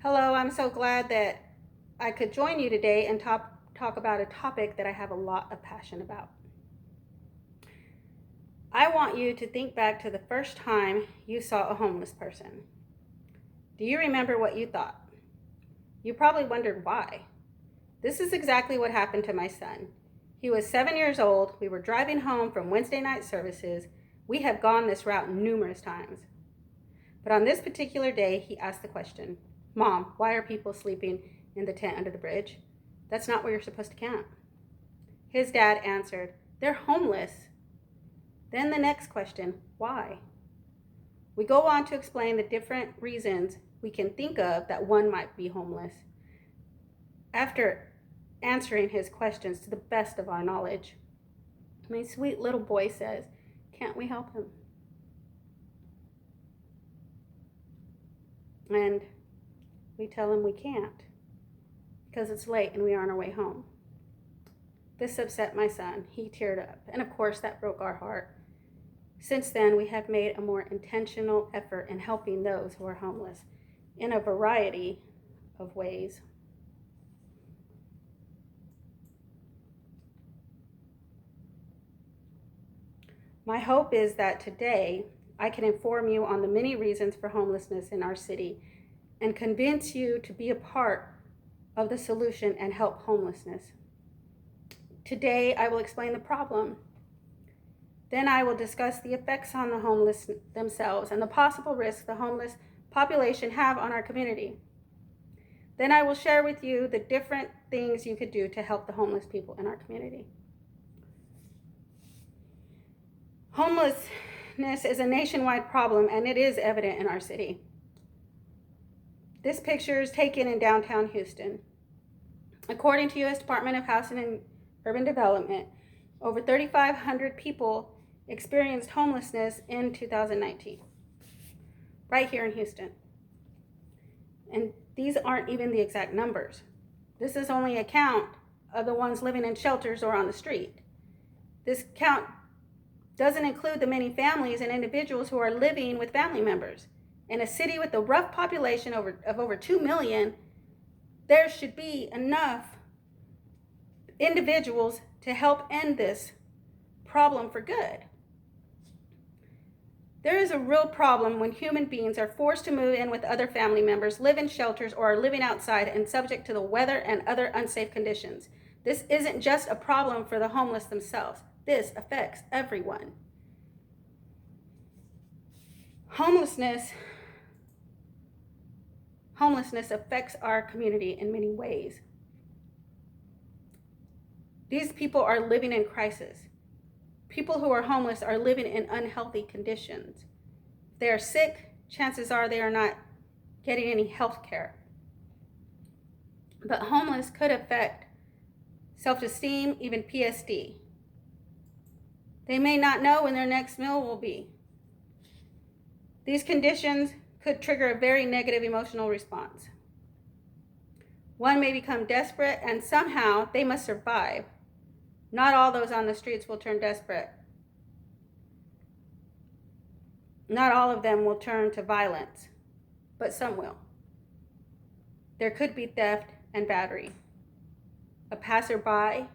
Hello, I'm so glad that I could join you today and talk about a topic that I have a lot of passion about. I want you to think back to the first time you saw a homeless person. Do you remember what you thought? You probably wondered why. This is exactly what happened to my son. He was 7 years old. We were driving home from Wednesday night services. We have gone this route numerous times. But on this particular day, he asked the question, "Mom, why are people sleeping in the tent under the bridge? That's not where you're supposed to camp." His dad answered, "They're homeless." Then the next question, why? We go on to explain the different reasons we can think of that one might be homeless. After answering his questions to the best of our knowledge, my sweet little boy says, "Can't we help him?" And we tell him we can't because it's late and we are on our way home. This upset my son. He teared up, and of course that broke our heart. Since then, we have made a more intentional effort in helping those who are homeless in a variety of ways. My hope is that today I can inform you on the many reasons for homelessness in our city and convince you to be a part of the solution and help homelessness. Today I will explain the problem. Then I will discuss the effects on the homeless themselves and the possible risks the homeless population have on our community. Then I will share with you the different things you could do to help the homeless people in our community. Homelessness is a nationwide problem, and it is evident in our city. This picture is taken in downtown Houston. According to U.S. Department of Housing and Urban Development, over 3,500 people experienced homelessness in 2019, right here in Houston. And these aren't even the exact numbers. This is only a count of the ones living in shelters or on the street. This count doesn't include the many families and individuals who are living with family members. In a city with a rough population of over 2 million, there should be enough individuals to help end this problem for good. There is a real problem when human beings are forced to move in with other family members, live in shelters, or are living outside and subject to the weather and other unsafe conditions. This isn't just a problem for the homeless themselves. This affects everyone. Homelessness affects our community in many ways. These people are living in crisis. People who are homeless are living in unhealthy conditions. If they are sick, chances are they are not getting any health care. But homeless could affect self-esteem, even PSD. They may not know when their next meal will be. These conditions could trigger a very negative emotional response. One may become desperate, and somehow they must survive. Not all those on the streets will turn desperate. Not all of them will turn to violence, but some will. There could be theft and battery. A passerby,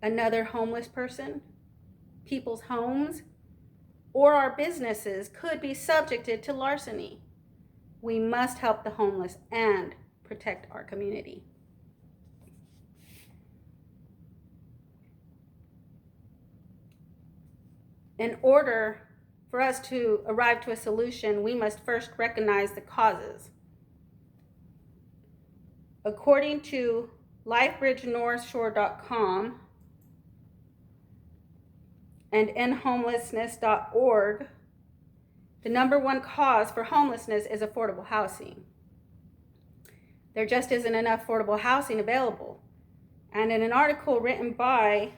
another homeless person, people's homes, or our businesses could be subjected to larceny. We must help the homeless and protect our community. In order for us to arrive to a solution, we must first recognize the causes. According to lifebridgenorthshore.com and endhomelessness.org, the number one cause for homelessness is affordable housing. There just isn't enough affordable housing available. And in an article written by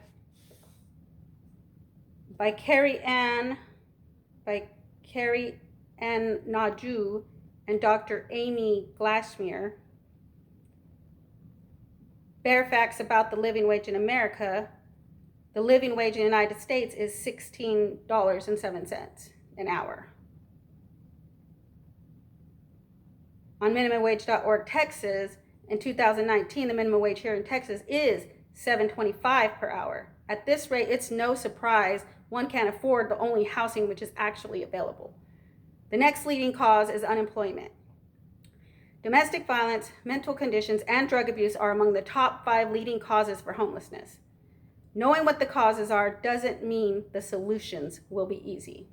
Carrie Ann Naju and Dr. Amy Glassmere, bare facts about the living wage in America. The living wage in the United States is $16.07 an hour. On minimumwage.org Texas, in 2019, the minimum wage here in Texas is $7.25 per hour. At this rate, it's no surprise one can't afford the only housing which is actually available. The next leading cause is unemployment. Domestic violence, mental conditions, and drug abuse are among the top 5 leading causes for homelessness. Knowing what the causes are doesn't mean the solutions will be easy.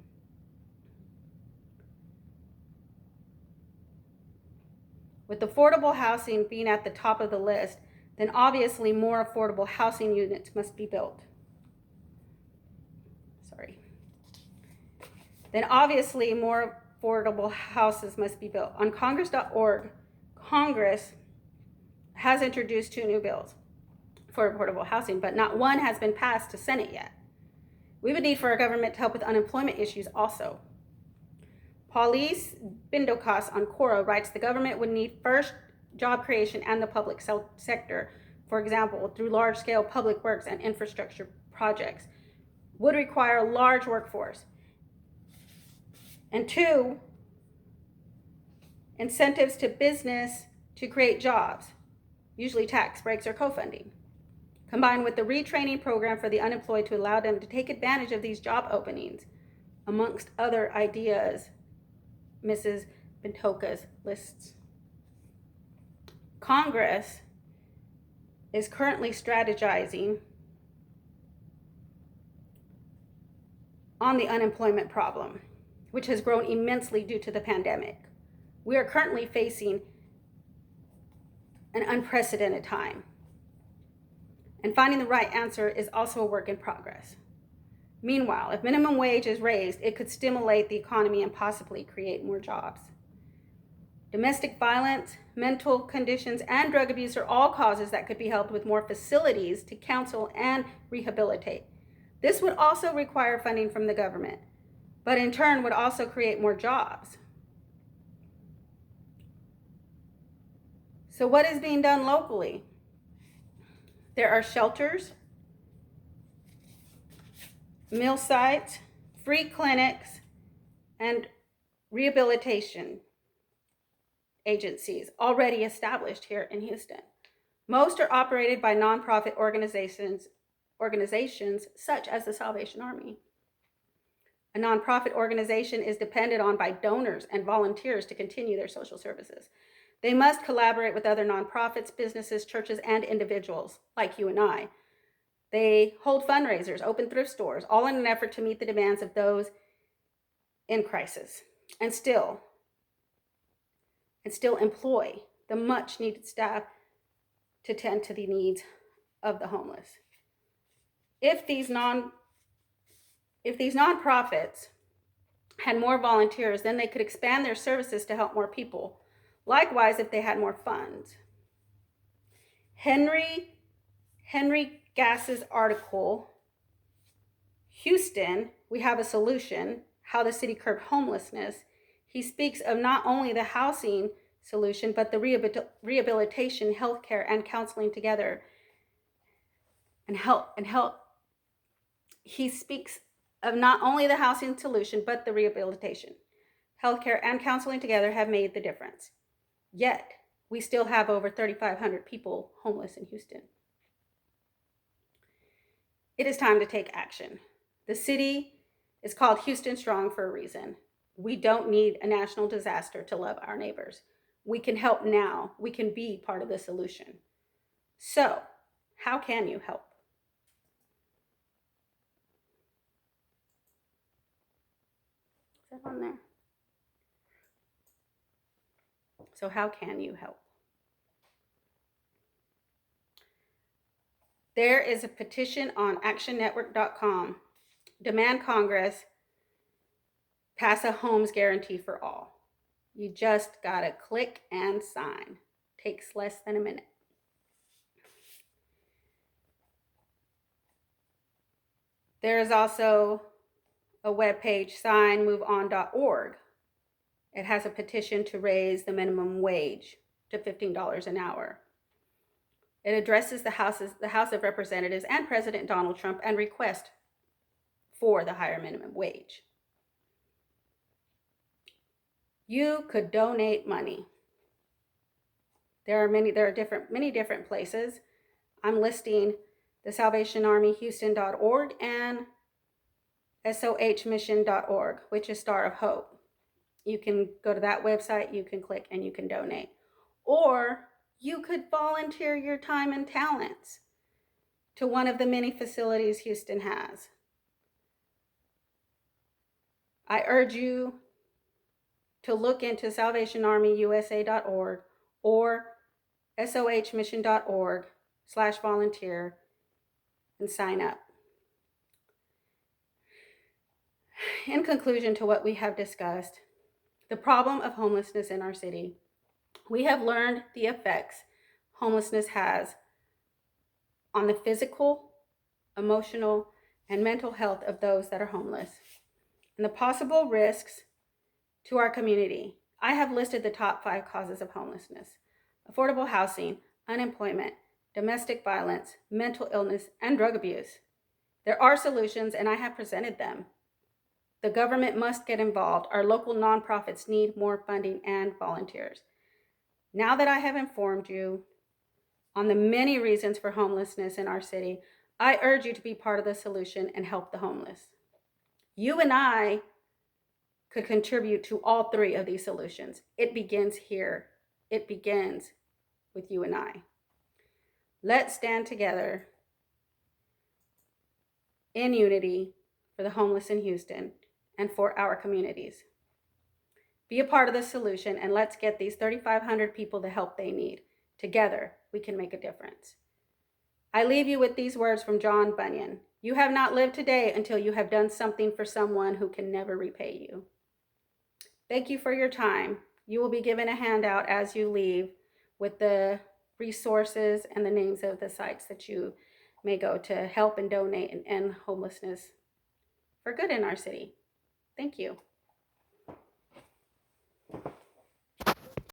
With affordable housing being at the top of the list, then obviously more affordable housing units must be built. Then obviously more affordable houses must be built. On Congress.org, Congress has introduced 2 new bills for affordable housing, but not one has been passed to Senate yet. We would need for our government to help with unemployment issues also. Paulise Bindokas on Quora writes the government would need first job creation and the public sector, for example, through large-scale public works and infrastructure projects, would require a large workforce. And 2, incentives to business to create jobs, usually tax breaks or co-funding, combined with the retraining program for the unemployed to allow them to take advantage of these job openings, amongst other ideas Mrs. Bintokas lists. Congress is currently strategizing on the unemployment problem, which has grown immensely due to the pandemic. We are currently facing an unprecedented time. And finding the right answer is also a work in progress. Meanwhile, if minimum wage is raised, it could stimulate the economy and possibly create more jobs. Domestic violence, mental conditions, and drug abuse are all causes that could be helped with more facilities to counsel and rehabilitate. This would also require funding from the government, but in turn would also create more jobs. So what is being done locally? There are shelters, meal sites, free clinics, and rehabilitation agencies already established here in Houston. Most are operated by nonprofit organizations such as the Salvation Army. A nonprofit organization is depended on by donors and volunteers to continue their social services. They must collaborate with other nonprofits, businesses, churches, and individuals like you and I. They hold fundraisers, open thrift stores, all in an effort to meet the demands of those in crisis, and still employ the much needed staff to tend to the needs of the homeless. If these nonprofits had more volunteers, then they could expand their services to help more people. Likewise, if they had more funds. Henry Gass's article, Houston, We Have a Solution, How the City Curbed Homelessness, he speaks of not only the housing solution, but the rehabilitation, healthcare, and counseling together. He speaks of not only the housing solution, but the rehabilitation. Healthcare and counseling together have made the difference. Yet, we still have over 3,500 people homeless in Houston. It is time to take action. The city is called Houston Strong for a reason. We don't need a national disaster to love our neighbors. We can help now. We can be part of the solution. So, how can you help? Is that on there? So how can you help? There is a petition on actionnetwork.com. Demand Congress pass a homes guarantee for all. You just gotta click and sign. Takes less than a minute. There is also a webpage, signmoveon.org. It has a petition to raise the minimum wage to $15 an hour. It addresses the House of Representatives and President Donald Trump and requests for the higher minimum wage. You could donate money. There are many different places. I'm listing the Salvation Army Houston.org and sohmission.org, which is Star of Hope. You can go to that website, you can click, and you can donate. Or you could volunteer your time and talents to one of the many facilities Houston has. I urge you to look into salvationarmyusa.org or sohmission.org/volunteer and sign up. In conclusion to what we have discussed, the problem of homelessness in our city, we have learned the effects homelessness has on the physical, emotional, and mental health of those that are homeless, and the possible risks to our community. I have listed the top 5 causes of homelessness: affordable housing, unemployment, domestic violence, mental illness, and drug abuse. There are solutions, and I have presented them. The government must get involved. Our local nonprofits need more funding and volunteers. Now that I have informed you on the many reasons for homelessness in our city, I urge you to be part of the solution and help the homeless. You and I could contribute to all 3 of these solutions. It begins here. It begins with you and I. Let's stand together in unity for the homeless in Houston and for our communities. Be a part of the solution, and let's get these 3,500 people the help they need. Together, we can make a difference. I leave you with these words from John Bunyan: "You have not lived today until you have done something for someone who can never repay you." Thank you for your time. You will be given a handout as you leave with the resources and the names of the sites that you may go to help and donate and end homelessness for good in our city. Thank you.